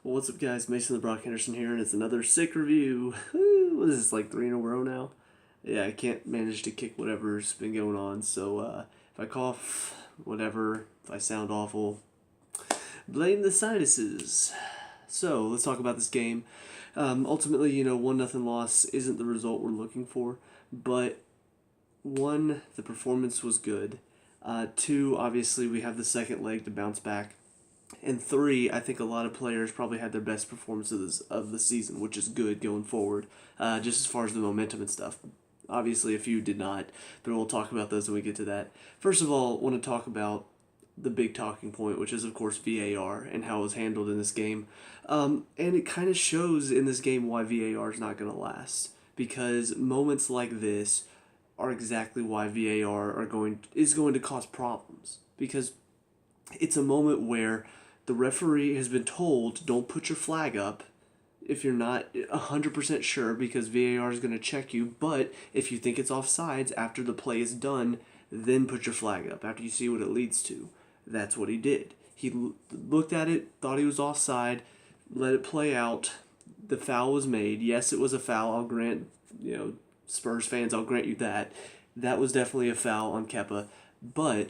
Well, what's up, guys? Mason the Brock Henderson here, and it's another sick review. Woo! What is this, like 3 in a row now? Yeah, I can't manage to kick whatever's been going on, so if I cough, whatever, if I sound awful, blame the sinuses. So, let's talk about this game. Ultimately, 1-0 loss isn't the result we're looking for, but one, the performance was good. Two, obviously, we have the second leg to bounce back. And three, I think a lot of players probably had their best performances of the season, which is good going forward, just as far as the momentum and stuff. Obviously, a few did not, but we'll talk about those when we get to that. First of all, I want to talk about the big talking point, which is, of course, VAR and how it was handled in this game. And it kind of shows in this game why VAR is not going to last, because moments like this are exactly why VAR is going to cause problems, because it's a moment where the referee has been told, don't put your flag up if you're not 100% sure, because VAR is going to check you. But if you think it's offsides after the play is done, then put your flag up after you see what it leads to. That's what he did. He looked at it, thought he was offside, let it play out. The foul was made. Yes, it was a foul. I'll grant, Spurs fans, I'll grant you that. That was definitely a foul on Kepa. But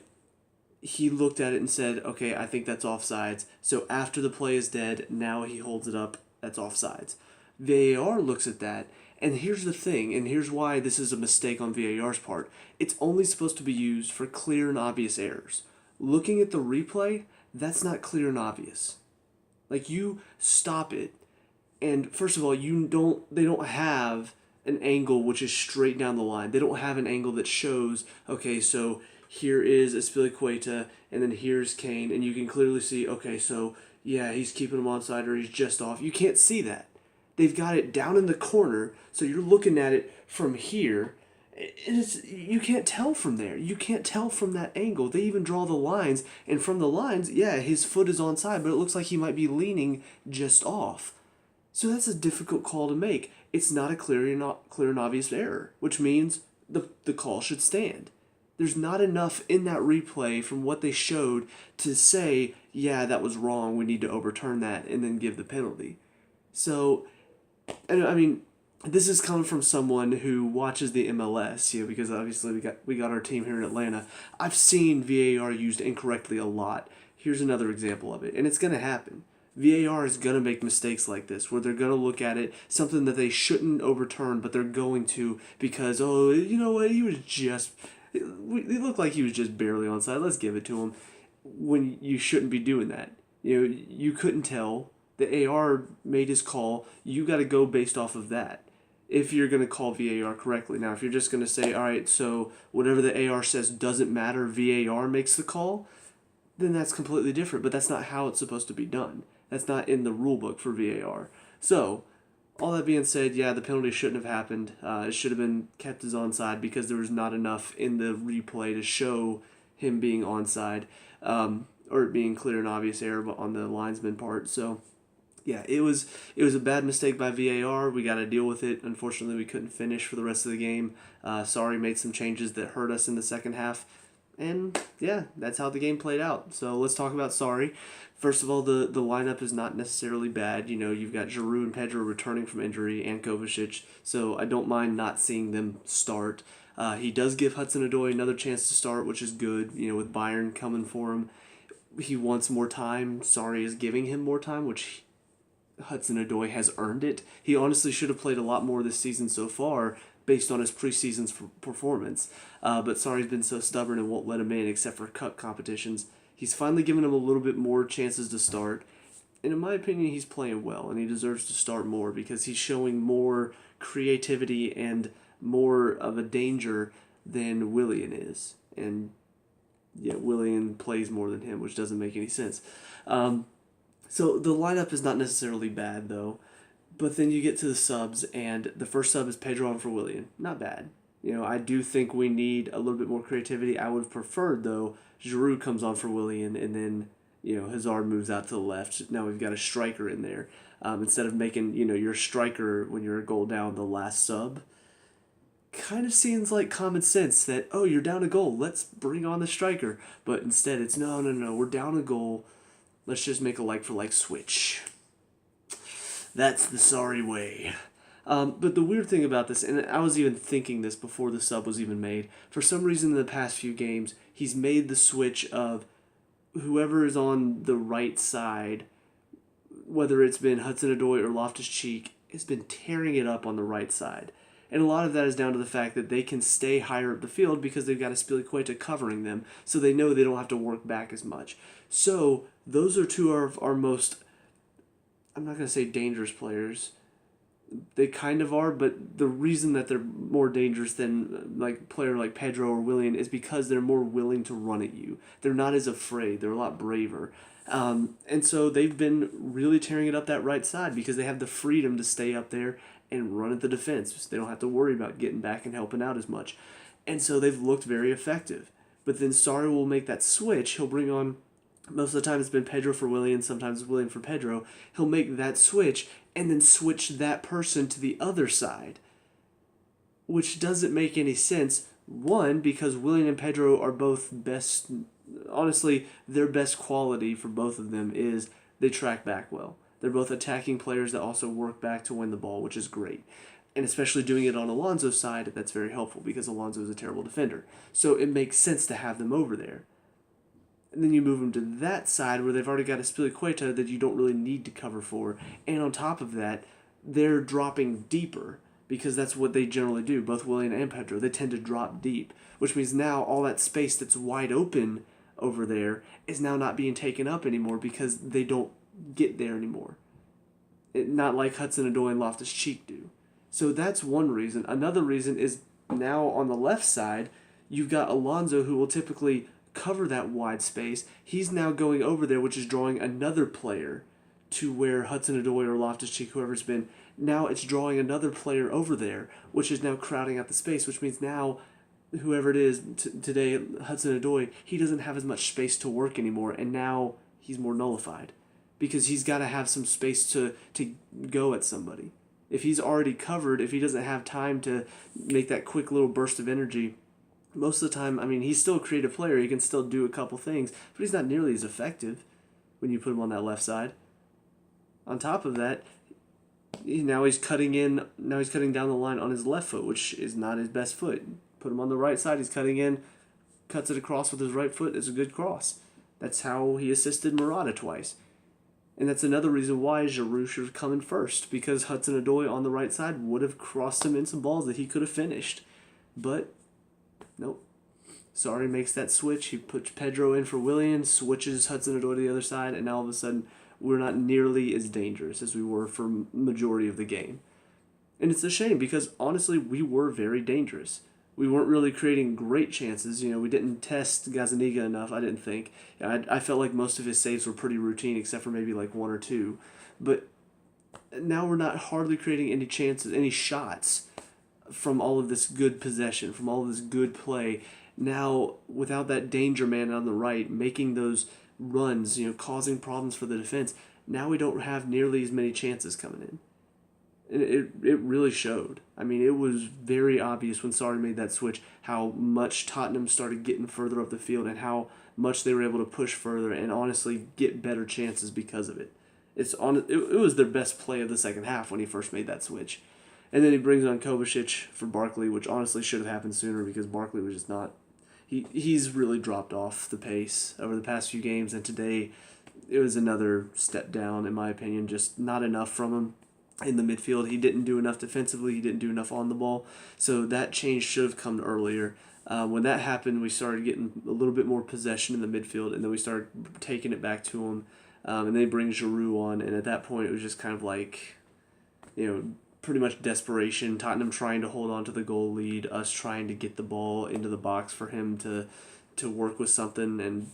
he looked at it and said, okay, I think that's offsides. So after the play is dead, now he holds it up, that's offsides. VAR looks at that, and here's the thing, and here's why this is a mistake on VAR's part. It's only supposed to be used for clear and obvious errors. Looking at the replay, that's not clear and obvious. Like, you stop it, and first of all, they don't have an angle which is straight down the line. They don't have an angle that shows, okay, so here is Aspilicueta, and then here's Kane, and you can clearly see, okay, so, yeah, he's keeping him onside or he's just off. You can't see that. They've got it down in the corner, so you're looking at it from here, and you can't tell from there. You can't tell from that angle. They even draw the lines, and from the lines, yeah, his foot is onside, but it looks like he might be leaning just off. So that's a difficult call to make. It's not a clear and obvious error, which means the call should stand. There's not enough in that replay from what they showed to say, yeah, that was wrong, we need to overturn that, and then give the penalty. So, and I mean, this is coming from someone who watches the MLS, because obviously we got our team here in Atlanta. I've seen VAR used incorrectly a lot. Here's another example of it, and it's going to happen. VAR is going to make mistakes like this, where they're going to look at it, something that they shouldn't overturn, but they're going to, because, oh, you know what, it looked like he was just barely onside. Let's give it to him. When you shouldn't be doing that. You couldn't tell. The AR made his call. You got to go based off of that if you're going to call VAR correctly. Now, if you're just going to say, all right, so whatever the AR says doesn't matter, VAR makes the call, then that's completely different. But that's not how it's supposed to be done. That's not in the rule book for VAR. So, all that being said, yeah, the penalty shouldn't have happened. It should have been kept as onside because there was not enough in the replay to show him being onside, or it being clear and obvious error on the linesman part. So, yeah, it was a bad mistake by VAR. We got to deal with it. Unfortunately, we couldn't finish for the rest of the game. Sarri made some changes that hurt us in the second half. And, yeah, that's how the game played out. So let's talk about Sarri. First of all, the lineup is not necessarily bad. You've got Giroud and Pedro returning from injury, and Kovacic, so I don't mind not seeing them start. He does give Hudson-Odoi another chance to start, which is good, with Bayern coming for him. He wants more time. Sarri is giving him more time, which Hudson-Odoi has earned it. He honestly should have played a lot more this season so far, based on his preseason's performance. But Sarri's been so stubborn and won't let him in except for cup competitions. He's finally given him a little bit more chances to start. And in my opinion, he's playing well, and he deserves to start more because he's showing more creativity and more of a danger than Willian is. And yeah, Willian plays more than him, which doesn't make any sense. So the lineup is not necessarily bad, though. But then you get to the subs, and the first sub is Pedro on for Willian. Not bad. I do think we need a little bit more creativity. I would have preferred, though, Giroud comes on for Willian, and then, Hazard moves out to the left. Now we've got a striker in there. Instead of making, your striker, when you're a goal down, the last sub. Kind of seems like common sense that, oh, you're down a goal, let's bring on the striker. But instead it's, no, we're down a goal. Let's just make a like-for-like switch. That's the sorry way. But the weird thing about this, and I was even thinking this before the sub was even made, for some reason in the past few games, he's made the switch of whoever is on the right side, whether it's been Hudson-Odoi or Loftus-Cheek, has been tearing it up on the right side. And a lot of that is down to the fact that they can stay higher up the field because they've got Aspilicueta covering them, so they know they don't have to work back as much. So those are two of our most, I'm not going to say dangerous players. They kind of are, but the reason that they're more dangerous than like a player like Pedro or Willian is because they're more willing to run at you. They're not as afraid. They're a lot braver. And so they've been really tearing it up that right side because they have the freedom to stay up there and run at the defense. So they don't have to worry about getting back and helping out as much. And so they've looked very effective. But then Sarri will make that switch. He'll bring on, most of the time it's been Pedro for Willian, sometimes it's Willian for Pedro. He'll make that switch and then switch that person to the other side, which doesn't make any sense. One, because Willian and Pedro are both best, honestly, their best quality for both of them is they track back well. They're both attacking players that also work back to win the ball, which is great. And especially doing it on Alonso's side, that's very helpful because Alonso is a terrible defender. So it makes sense to have them over there. And then you move them to that side where they've already got a Aspilicueta that you don't really need to cover for. And on top of that, they're dropping deeper because that's what they generally do, both Willian and Pedro. They tend to drop deep, which means now all that space that's wide open over there is now not being taken up anymore because they don't get there anymore. Not like Hudson-Odoi and Loftus-Cheek do. So that's one reason. Another reason is now on the left side, you've got Alonso who will typically cover that wide space. He's now going over there, which is drawing another player to where Hudson-Odoi or Loftus-Cheek, whoever's been, now it's drawing another player over there, which is now crowding out the space, which means now whoever it is today, Hudson-Odoi, he doesn't have as much space to work anymore, and now he's more nullified because he's got to have some space to go at somebody. If he's already covered, if he doesn't have time to make that quick little burst of energy, most of the time, I mean, he's still a creative player. He can still do a couple things, but he's not nearly as effective when you put him on that left side. On top of that, now he's cutting down the line on his left foot, which is not his best foot. Put him on the right side, he's cutting in, cuts it across with his right foot. It's a good cross. That's how he assisted Morata twice. And that's another reason why Giroud should have come in first, because Hudson-Odoi on the right side would have crossed him in some balls that he could have finished. But, nope. Sarri makes that switch. He puts Pedro in for Willian, switches Hudson-Odoi to the other side, and now all of a sudden we're not nearly as dangerous as we were for majority of the game. And it's a shame because, honestly, we were very dangerous. We weren't really creating great chances. We didn't test Gazzaniga enough, I didn't think. I felt like most of his saves were pretty routine, except for maybe like one or two. But now we're not hardly creating any chances, any shots from all of this good possession, from all of this good play. Now, without that danger man on the right, making those runs, causing problems for the defense, now we don't have nearly as many chances coming in. And it really showed. I mean, it was very obvious when Sarri made that switch how much Tottenham started getting further up the field and how much they were able to push further and honestly get better chances because of it. It was their best play of the second half when he first made that switch. And then he brings on Kovacic for Barkley, which honestly should have happened sooner because Barkley was just not... He's really dropped off the pace over the past few games, and today it was another step down, in my opinion, just not enough from him. In the midfield, he didn't do enough defensively, he didn't do enough on the ball, so that change should have come earlier. When that happened, we started getting a little bit more possession in the midfield, and then we started taking it back to him, and they bring Giroud on, and at that point it was just kind of like, pretty much desperation, Tottenham trying to hold on to the goal lead, us trying to get the ball into the box for him to work with something, and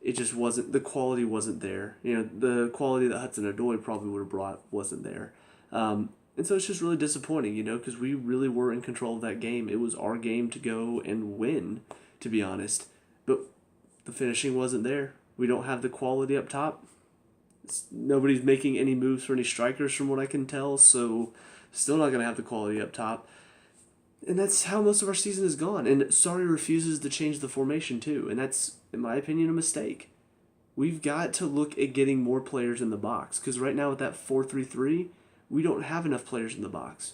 it just wasn't, the quality wasn't there. The quality that Hudson-Odoi probably would have brought wasn't there. And so it's just really disappointing, because we really were in control of that game. It was our game to go and win, to be honest. But the finishing wasn't there. We don't have the quality up top. Nobody's making any moves for any strikers from what I can tell, so still not going to have the quality up top. And that's how most of our season has gone. And Sarri refuses to change the formation too, and that's, in my opinion, a mistake. We've got to look at getting more players in the box, because right now with that 4-3-3, we don't have enough players in the box.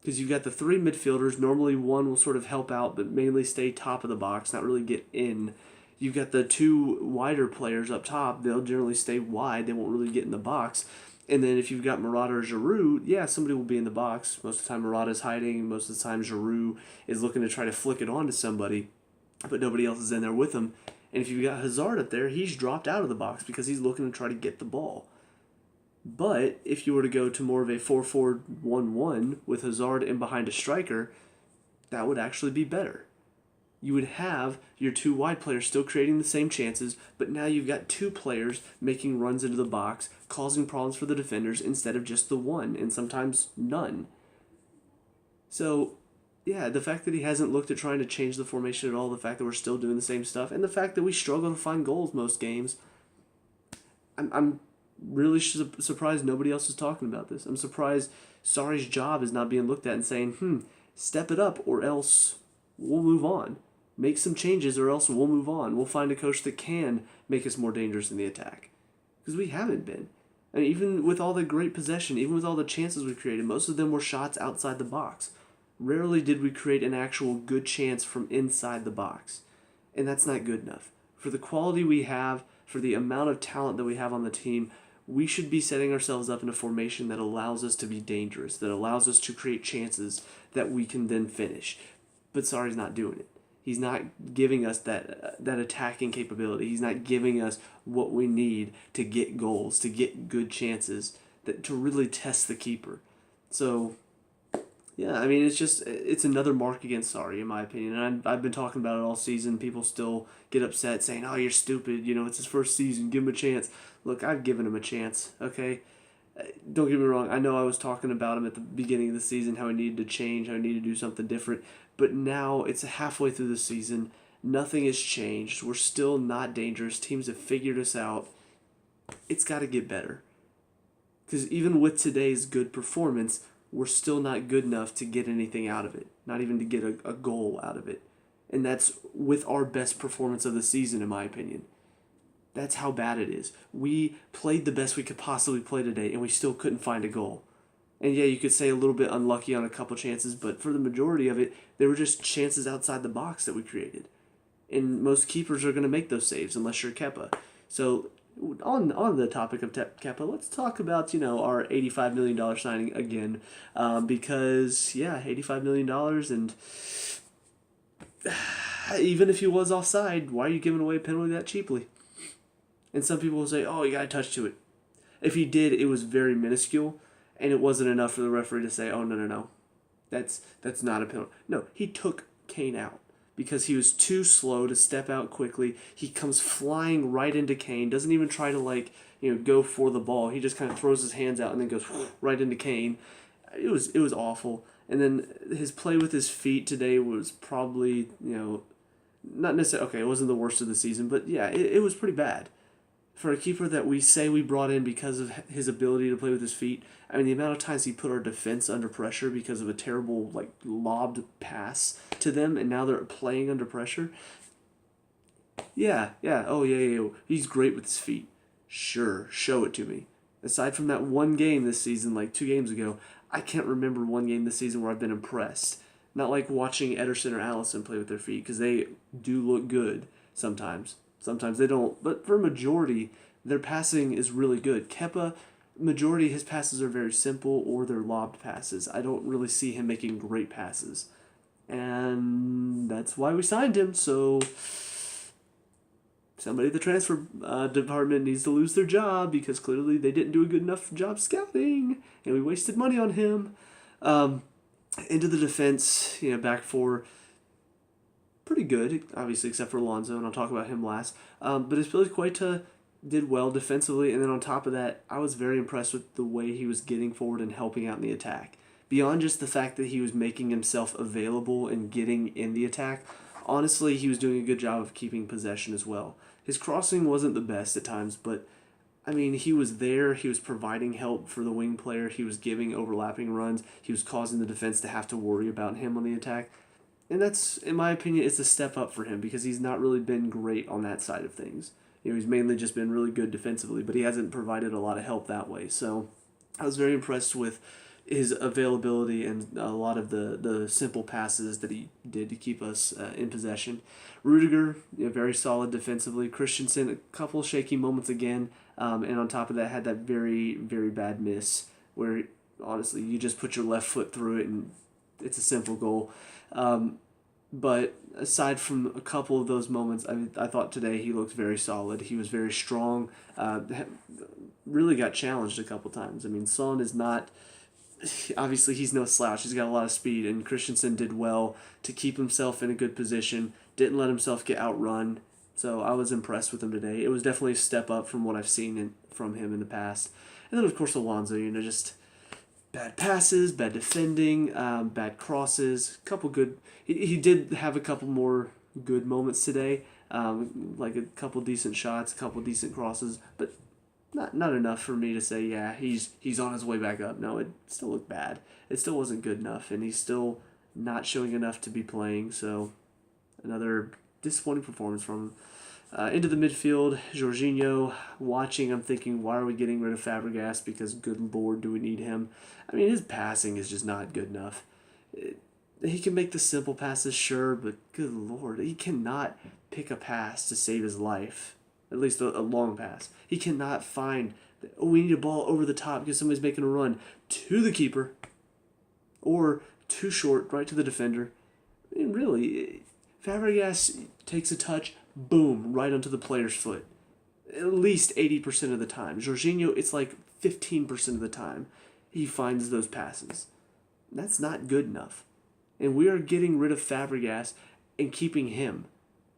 Because you've got the three midfielders. Normally one will sort of help out, but mainly stay top of the box, not really get in. You've got the two wider players up top. They'll generally stay wide. They won't really get in the box. And then if you've got Murata or Giroud, yeah, somebody will be in the box. Most of the time Murata's hiding. Most of the time Giroud is looking to try to flick it on to somebody, but nobody else is in there with him. And if you've got Hazard up there, he's dropped out of the box because he's looking to try to get the ball. But if you were to go to more of a 4-4-1-1 with Hazard in behind a striker, that would actually be better. You would have your two wide players still creating the same chances, but now you've got two players making runs into the box, causing problems for the defenders instead of just the one, and sometimes none. So, yeah, the fact that he hasn't looked at trying to change the formation at all, the fact that we're still doing the same stuff, and the fact that we struggle to find goals most games, I'm really surprised nobody else is talking about this. I'm surprised Sarri's job is not being looked at and saying, step it up or else we'll move on. Make some changes or else we'll move on. We'll find a coach that can make us more dangerous in the attack. Because we haven't been. I mean, even with all the great possession, even with all the chances we created, most of them were shots outside the box. Rarely did we create an actual good chance from inside the box. And that's not good enough. For the quality we have, for the amount of talent that we have on the team, we should be setting ourselves up in a formation that allows us to be dangerous, that allows us to create chances that we can then finish. But Sarri's not doing it. He's not giving us that attacking capability. He's not giving us what we need to get goals, to get good chances, to really test the keeper. So, yeah, I mean, it's another mark against Sarri, in my opinion. And I've been talking about it all season. People still get upset saying, oh, you're stupid. It's his first season. Give him a chance. Look, I've given him a chance, okay? Don't get me wrong. I know I was talking about him at the beginning of the season, how he needed to change, how he needed to do something different. But now it's halfway through the season. Nothing has changed. We're still not dangerous. Teams have figured us out. It's got to get better. Because even with today's good performance, we're still not good enough to get anything out of it. Not even to get a goal out of it. And that's with our best performance of the season, in my opinion. That's how bad it is. We played the best we could possibly play today, and we still couldn't find a goal. And yeah, you could say a little bit unlucky on a couple chances, but for the majority of it, they were just chances outside the box that we created. And most keepers are going to make those saves unless you're Kepa. So on the topic of Kepa, let's talk about our $85 million signing again, because yeah, $85 million, and even if he was offside, why are you giving away a penalty that cheaply? And some people will say, oh, you got to touch to it. If he did, it was very minuscule. And it wasn't enough for the referee to say, oh, no. That's not a penalty. No, he took Kane out because he was too slow to step out quickly. He comes flying right into Kane, doesn't even try to, go for the ball. He just kind of throws his hands out and then goes right into Kane. It was awful. And then his play with his feet today was probably, not necessarily, okay, it wasn't the worst of the season, but yeah, it was pretty bad. For a keeper that we say we brought in because of his ability to play with his feet, I mean, the amount of times he put our defense under pressure because of a terrible, lobbed pass to them, and now they're playing under pressure. Yeah, he's great with his feet. Sure, show it to me. Aside from that one game this season, 2 games ago, I can't remember one game this season where I've been impressed. Not like watching Ederson or Alisson play with their feet, because they do look good sometimes. Sometimes they don't, but for a majority, their passing is really good. Kepa, majority of his passes are very simple or they're lobbed passes. I don't really see him making great passes. And that's why we signed him, so somebody at the transfer department needs to lose their job because clearly they didn't do a good enough job scouting, and we wasted money on him. Into the defense, back four, pretty good, obviously, except for Alonso, and I'll talk about him last. But Azpilicueta did well defensively, and then on top of that, I was very impressed with the way he was getting forward and helping out in the attack. Beyond just the fact that he was making himself available and getting in the attack, honestly, he was doing a good job of keeping possession as well. His crossing wasn't the best at times, but I mean, he was there, he was providing help for the wing player, he was giving overlapping runs, he was causing the defense to have to worry about him on the attack. And that's, in my opinion, it's a step up for him because he's not really been great on that side of things. He's mainly just been really good defensively, but he hasn't provided a lot of help that way. So, I was very impressed with his availability and a lot of the simple passes that he did to keep us in possession. Rudiger, very solid defensively. Christensen, a couple shaky moments again, and on top of that, had that very, very bad miss where, honestly, you just put your left foot through it and it's a simple goal. But aside from a couple of those moments, I thought today he looked very solid. He was very strong. Really got challenged a couple times. I mean, Son is not, obviously he's no slouch. He's got a lot of speed, and Christensen did well to keep himself in a good position. Didn't let himself get outrun. So I was impressed with him today. It was definitely a step up from what I've seen from him in the past. And then of course Alonso, just bad passes, bad defending, bad crosses. Couple good. He did have a couple more good moments today, like a couple decent shots, a couple decent crosses, but not enough for me to say, yeah, he's on his way back up. No, it still looked bad. It still wasn't good enough, and he's still not showing enough to be playing. So another disappointing performance from him. Into the midfield, Jorginho, watching, I'm thinking, why are we getting rid of Fabregas? Because good lord, do we need him? I mean, his passing is just not good enough. He can make the simple passes, sure, but good lord, he cannot pick a pass to save his life. At least a long pass. He cannot find, we need a ball over the top because somebody's making a run to the keeper or too short, right to the defender. I mean, really, Fabregas takes a touch, boom, right onto the player's foot. At least 80% of the time. Jorginho, it's like 15% of the time he finds those passes. That's not good enough. And we are getting rid of Fabregas and keeping him.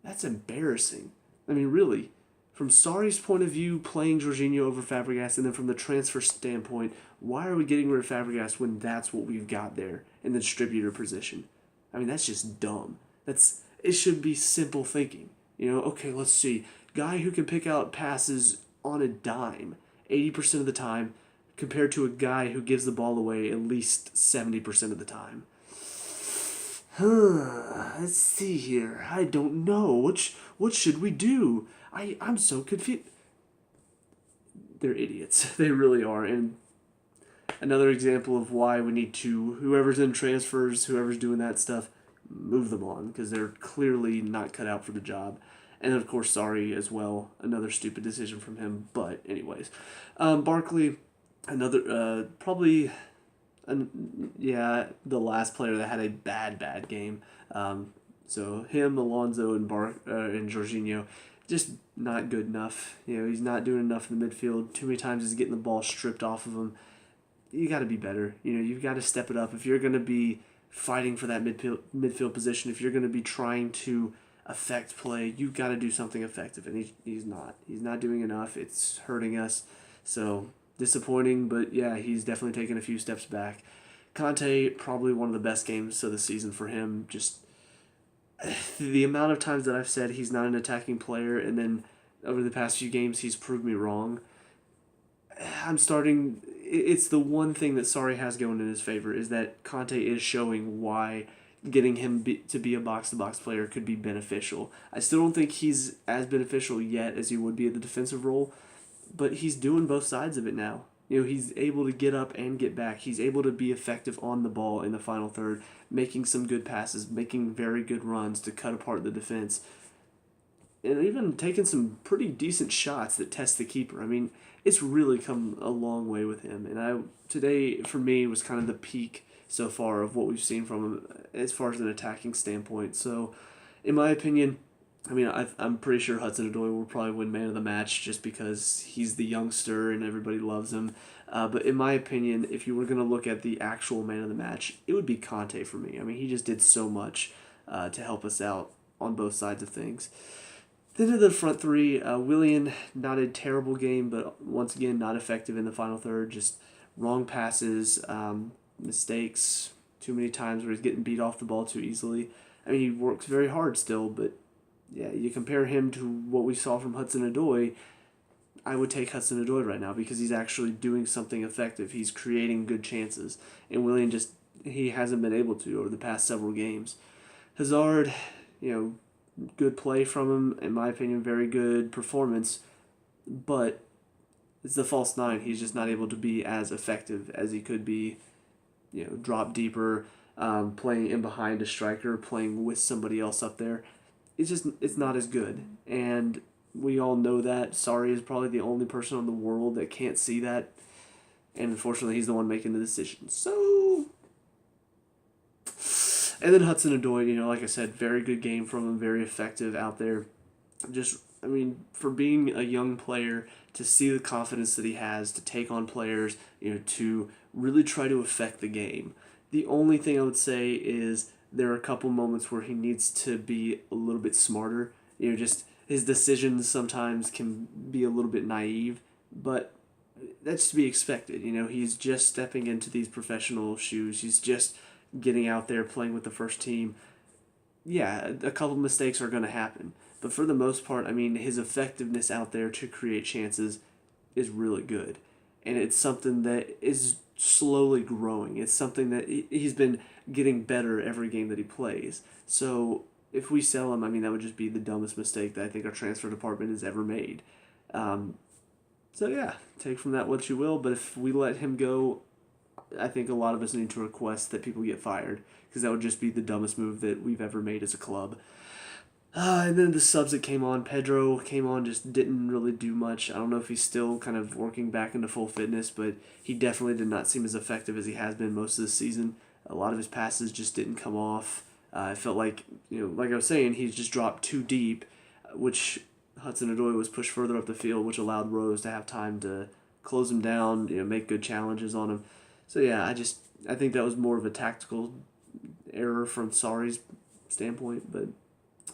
That's embarrassing. I mean, really, from Sarri's point of view, playing Jorginho over Fabregas, and then from the transfer standpoint, why are we getting rid of Fabregas when that's what we've got there in the distributor position? I mean, that's just dumb. It should be simple thinking. Okay, let's see. Guy who can pick out passes on a dime 80% of the time compared to a guy who gives the ball away at least 70% of the time. Let's see here. I don't know. What should we do? I'm so confused. They're idiots. They really are. And another example of why we need to, whoever's in transfers, whoever's doing that stuff, move them on because they're clearly not cut out for the job. And of course, Sarri as well. Another stupid decision from him. But anyways, Barkley, another probably, the last player that had a bad game. So him, Alonso, and Jorginho, just not good enough. He's not doing enough in the midfield. Too many times he's getting the ball stripped off of him. You got to be better. You've got to step it up if you're going to be fighting for that midfield position. If you're going to be trying to affect play, you've got to do something effective, and he's not. He's not doing enough. It's hurting us. So disappointing, but yeah, he's definitely taken a few steps back. Conte, probably one of the best games of the season for him. Just the amount of times that I've said he's not an attacking player, and then over the past few games he's proved me wrong. It's the one thing that Sarri has going in his favor is that Conte is showing why getting him to be a box-to-box player could be beneficial. I still don't think he's as beneficial yet as he would be at the defensive role, but he's doing both sides of it now. He's able to get up and get back. He's able to be effective on the ball in the final third, making some good passes, making very good runs to cut apart the defense, and even taking some pretty decent shots that test the keeper. I mean, it's really come a long way with him, and today, for me, was kind of the peak so far of what we've seen from him as far as an attacking standpoint. So, in my opinion, I'm pretty sure Hudson-Odoi will probably win Man of the Match just because he's the youngster and everybody loves him. But in my opinion, if you were going to look at the actual Man of the Match, it would be Conte for me. I mean, he just did so much to help us out on both sides of things. Then to the front three, Willian, not a terrible game, but once again, not effective in the final third. Just wrong passes, mistakes, too many times where he's getting beat off the ball too easily. I mean, he works very hard still, but yeah, you compare him to what we saw from Hudson-Odoi, I would take Hudson-Odoi right now because he's actually doing something effective. He's creating good chances. And Willian he hasn't been able to over the past several games. Hazard, good play from him, in my opinion, very good performance. But it's the false nine. He's just not able to be as effective as he could be, drop deeper, playing in behind a striker, playing with somebody else up there. It's not as good. And we all know that. Sarri is probably the only person in the world that can't see that. And unfortunately, he's the one making the decision. So, and then Hudson-Odoi, like I said, very good game from him, very effective out there. For being a young player, to see the confidence that he has to take on players, to really try to affect the game. The only thing I would say is there are a couple moments where he needs to be a little bit smarter. Just his decisions sometimes can be a little bit naive, but that's to be expected. He's just stepping into these professional shoes. He's just getting out there playing with the first team. Yeah, a couple mistakes are going to happen. But for the most part, his effectiveness out there to create chances is really good. And it's something that is slowly growing. It's something that he's been getting better every game that he plays. So if we sell him, that would just be the dumbest mistake that I think our transfer department has ever made. So yeah, take from that what you will. But if we let him go, I think a lot of us need to request that people get fired, because that would just be the dumbest move that we've ever made as a club. And then the subs that came on, Pedro came on, just didn't really do much. I don't know if he's still kind of working back into full fitness, but he definitely did not seem as effective as he has been most of the season. A lot of his passes just didn't come off. I felt like, like I was saying, he's just dropped too deep, which Hudson-Odoi was pushed further up the field, which allowed Rose to have time to close him down, make good challenges on him. So yeah, I think that was more of a tactical error from Sarri's standpoint, but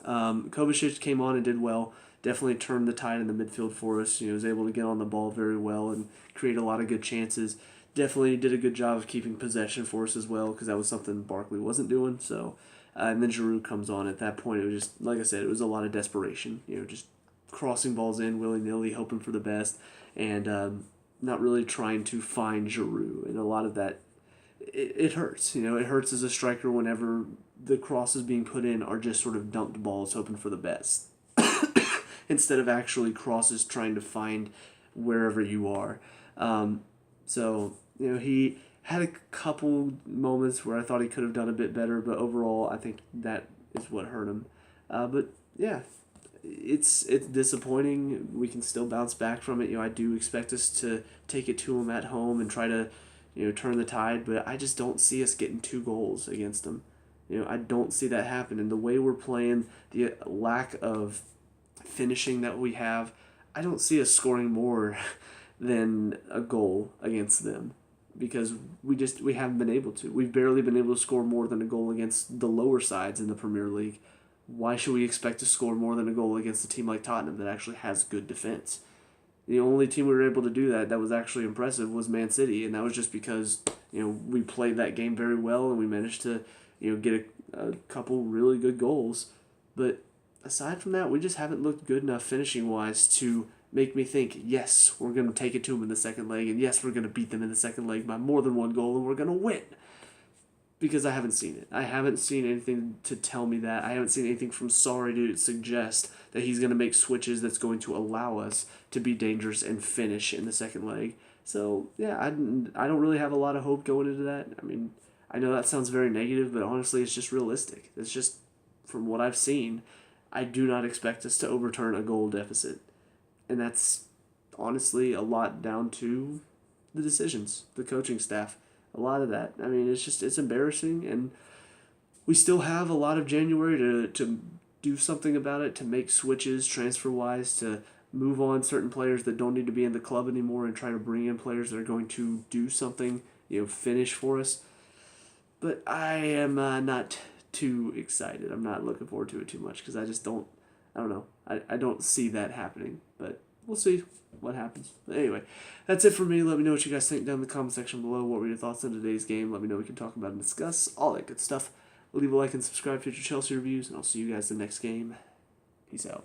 Kovacic came on and did well. Definitely turned the tide in the midfield for us. Was able to get on the ball very well and create a lot of good chances. Definitely did a good job of keeping possession for us as well, because that was something Barkley wasn't doing. So, and then Giroud comes on. At that point, it was just, like I said, it was a lot of desperation. Just crossing balls in willy-nilly, hoping for the best, and not really trying to find Giroud. And a lot of that, it hurts. It hurts as a striker whenever the crosses being put in are just sort of dumped balls hoping for the best instead of actually crosses trying to find wherever you are. He had a couple moments where I thought he could have done a bit better, but overall I think that is what hurt him. But yeah, it's disappointing. We can still bounce back from it. I do expect us to take it to him at home and try to turn the tide, but I just don't see us getting 2 goals against them. I don't see that happen. And the way we're playing, the lack of finishing that we have, I don't see us scoring more than a goal against them, because we haven't been able to. We've barely been able to score more than a goal against the lower sides in the Premier League. Why should we expect to score more than a goal against a team like Tottenham that actually has good defense? The only team we were able to do that was actually impressive was Man City, and that was just because we played that game very well and we managed to get a couple really good goals. But aside from that, we just haven't looked good enough finishing-wise to make me think, yes, we're going to take it to them in the second leg, and yes, we're going to beat them in the second leg by more than 1 goal, and we're going to win. Because I haven't seen it. I haven't seen anything to tell me that. I haven't seen anything from Sarri to suggest that he's going to make switches that's going to allow us to be dangerous and finish in the second leg. So, yeah, I don't really have a lot of hope going into that. I know that sounds very negative, but honestly, it's just realistic. It's just, from what I've seen, I do not expect us to overturn a goal deficit. And that's honestly a lot down to the decisions, the coaching staff. A lot of that. It's embarrassing, and we still have a lot of January to do something about it, to make switches transfer-wise, to move on certain players that don't need to be in the club anymore and try to bring in players that are going to do something, finish for us. But I am not too excited. I'm not looking forward to it too much, because I don't know. I don't see that happening, but we'll see what happens. But anyway, that's it for me. Let me know what you guys think down in the comment section below. What were your thoughts on today's game? Let me know. We can talk about and discuss all that good stuff. Leave a like and subscribe to future Chelsea reviews, and I'll see you guys in the next game. Peace out.